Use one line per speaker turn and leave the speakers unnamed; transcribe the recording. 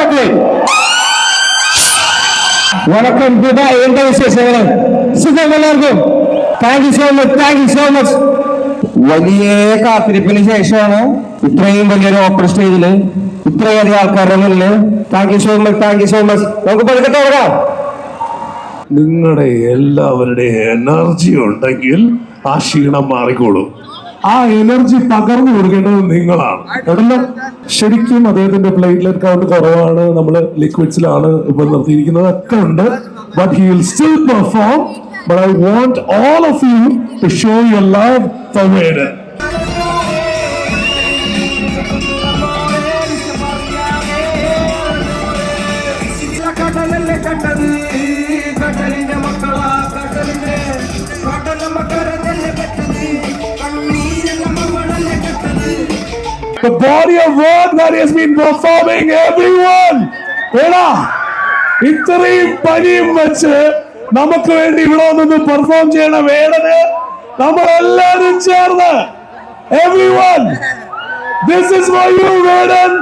മക്കളെ. വണക്കം ദുബായ്, എന്താ വിശേഷങ്ങൾ? സുഖം എല്ലാവർക്കും? Thank you so much, thank you so much. വലിയ കാത്തിരിപ്പിന് ശേഷമാണ് ഇത്രയും വലിയൊരു ഓപ്പൺ സ്റ്റേജില് ഇത്രയധികം ആൾക്കാരുടെ മുന്നില്. Thank you so much, thank you so much. നമുക്ക് പതുക്കെ തുടങ്ങാം.
നിങ്ങളുടെ എല്ലാവരുടെയും എനർജി ഉണ്ടെങ്കിൽ ആ ക്ഷീണം മാറിക്കോളും. ആ എനർജി പകർന്നു കൊടുക്കേണ്ടത് നിങ്ങളാണ് കേട്ടല്ലോ. ശരിക്കും അദ്ദേഹത്തിന്റെ പ്ലേറ്റ്ലെറ്റ് കൗണ്ട് കുറവാണ്, നമ്മൾ ലിക്വിഡ്സിലാണ് ഇപ്പൊ നിർത്തിയിരിക്കുന്നത്, ഒക്കെ ഉണ്ട്. But he will still perform. But I want all of you to show your love for Vedan. The body of work that he has been performing, everyone. എടാ, ഇത്രയും പനിയും വെച്ച് നമുക്ക് വേണ്ടി ഇവിടെ നിന്ന് പെർഫോം ചെയ്യണ വേടന് നമ്മളെല്ലാരും ചേർന്ന്, everyone, this is for you, Vedan.